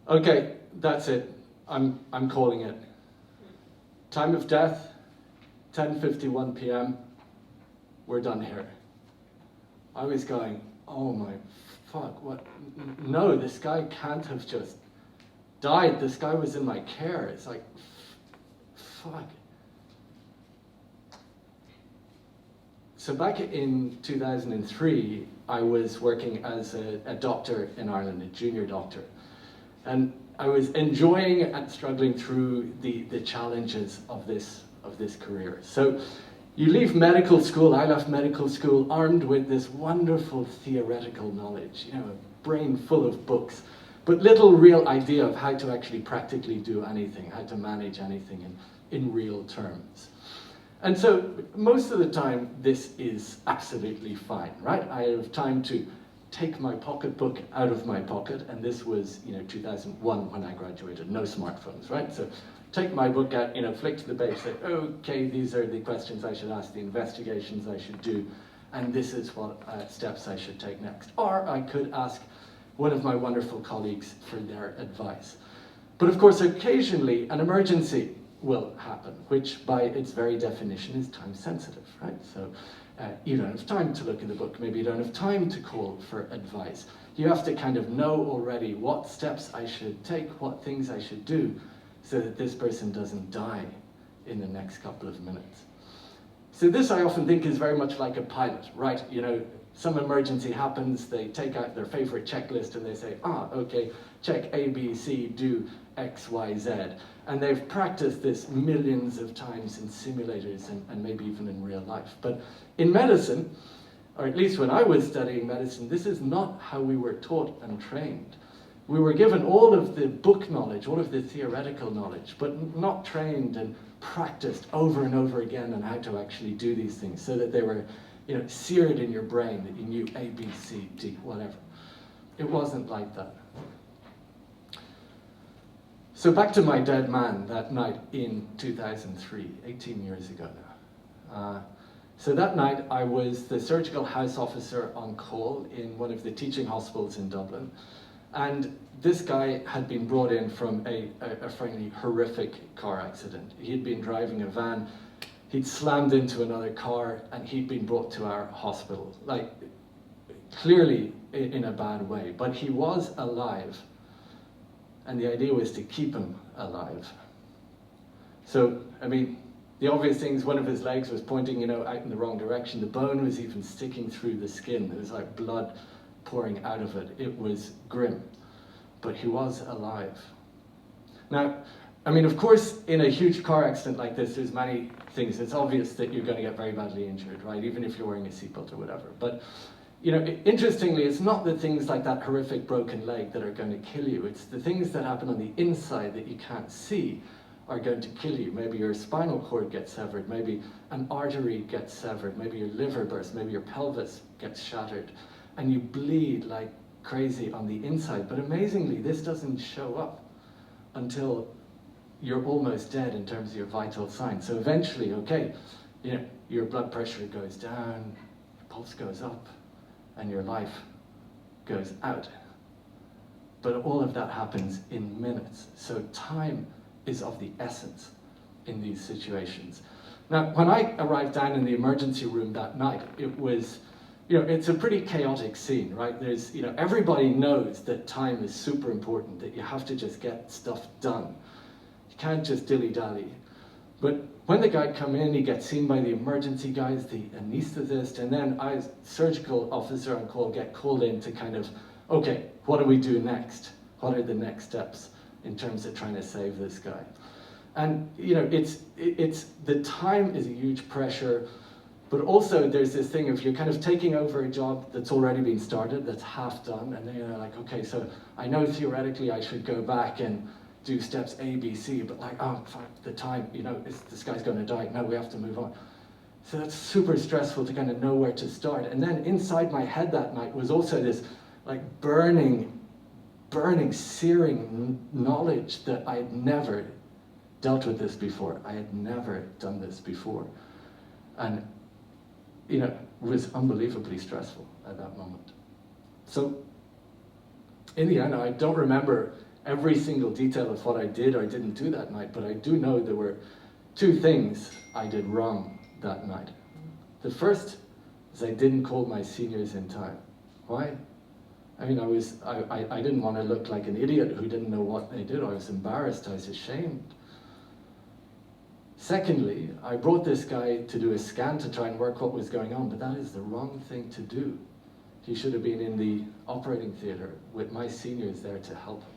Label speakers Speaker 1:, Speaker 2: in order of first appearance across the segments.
Speaker 1: Okay, that's it. I'm calling it. Time of death, 10:51 p.m. We're done here. I was going, oh my fuck, what? No, this guy can't have just died. This guy was in my care. It's like, fuck. So back in 2003, I was working as a doctor in Ireland, a junior doctor. And I was enjoying and struggling through the challenges of this career. So you leave medical school, I left medical school armed with this wonderful theoretical knowledge, a brain full of books, but little real idea of how to actually practically do anything, how to manage anything in real terms. And so most of the time, this is absolutely fine, right? I have time to take my pocketbook out of my pocket, and this was, 2001 when I graduated, no smartphones, right? So take my book out, flick to the page, say, okay, these are the questions I should ask, the investigations I should do, and this is what steps I should take next. Or I could ask one of my wonderful colleagues for their advice. But of course, occasionally, an emergency will happen, which by its very definition is time sensitive, right? So you don't have time to look in the book, maybe you don't have time to call for advice. You have to kind of know already what steps I should take, what things I should do, so that this person doesn't die in the next couple of minutes. So this I often think is very much like a pilot, right? Some emergency happens, they take out their favorite checklist and they say, okay, check A, B, C, do X, Y, Z. And they've practiced this millions of times in simulators and maybe even in real life. But in medicine, or at least when I was studying medicine, this is not how we were taught and trained. We were given all of the book knowledge, all of the theoretical knowledge, but not trained and practiced over and over again on how to actually do these things so that they were seared in your brain, that you knew A, B, C, D, whatever. It wasn't like that. So back to my dead man that night in 2003, 18 years ago now. So that night I was the surgical house officer on call in one of the teaching hospitals in Dublin. And this guy had been brought in from a frankly horrific car accident. He'd been driving a van, he'd slammed into another car, and he'd been brought to our hospital. Like, clearly in a bad way, but he was alive. And the idea was to keep him alive. So, the obvious things, one of his legs was pointing, out in the wrong direction. The bone was even sticking through the skin. There was like blood pouring out of it. It was grim, but he was alive. Now, of course, in a huge car accident like this, there's many things. It's obvious that you're going to get very badly injured, right? Even if you're wearing a seatbelt or whatever. But interestingly, it's not the things like that horrific broken leg that are going to kill you. It's the things that happen on the inside that you can't see are going to kill you. Maybe your spinal cord gets severed, maybe an artery gets severed, maybe your liver bursts, maybe your pelvis gets shattered, and you bleed like crazy on the inside. But amazingly, this doesn't show up until you're almost dead in terms of your vital signs. So eventually, your blood pressure goes down, your pulse goes up, and your life goes out. But all of that happens in minutes. So time is of the essence in these situations. Now, when I arrived down in the emergency room that night, it was, it's a pretty chaotic scene, right? There's, everybody knows that time is super important, that you have to just get stuff done. You can't just dilly-dally. But when the guy come in, he gets seen by the emergency guys, the anesthetist, and then I, as surgical officer on call, get called in to kind of, okay, what do we do next? What are the next steps in terms of trying to save this guy? And it's the time is a huge pressure, but also there's this thing of you're kind of taking over a job that's already been started, that's half done, and then you're like, okay, so I know theoretically I should go back and do steps A, B, C, but like, oh, fuck, the time, this guy's going to die. No, we have to move on. So that's super stressful to kind of know where to start. And then inside my head that night was also this like burning, searing knowledge that I had never dealt with this before. I had never done this before. And, it was unbelievably stressful at that moment. So in the end, I don't remember every single detail of what I did or didn't do that night, but I do know there were two things I did wrong that night. The first is I didn't call my seniors in time. Why? I mean, I didn't want to look like an idiot who didn't know what they did. I was embarrassed, I was ashamed. Secondly, I brought this guy to do a scan to try and work what was going on, but that is the wrong thing to do. He should have been in the operating theatre with my seniors there to help him.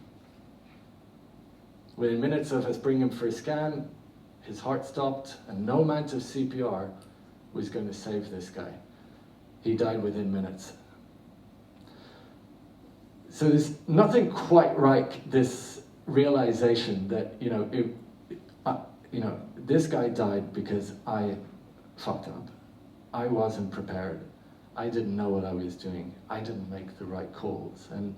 Speaker 1: Within minutes of us bringing him for a scan, his heart stopped, and no amount of CPR was going to save this guy. He died within minutes. So there's nothing quite like this realization that, this guy died because I fucked up. I wasn't prepared. I didn't know what I was doing. I didn't make the right calls. And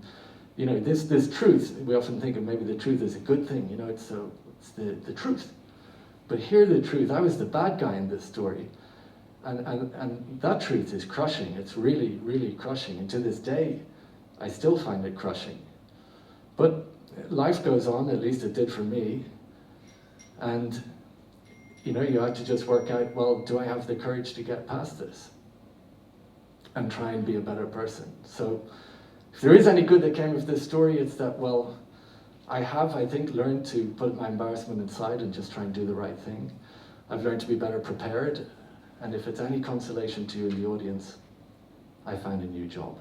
Speaker 1: this truth, we often think of maybe the truth as a good thing. It's the truth. But hear the truth. I was the bad guy in this story. And that truth is crushing. It's really, really crushing. And to this day, I still find it crushing. But life goes on, at least it did for me. And you have to just work out, well, do I have the courage to get past this? And try and be a better person. So if there is any good that came of this story, it's that, well, I have, I think, learned to put my embarrassment aside and just try and do the right thing. I've learned to be better prepared. And if it's any consolation to you in the audience, I found a new job.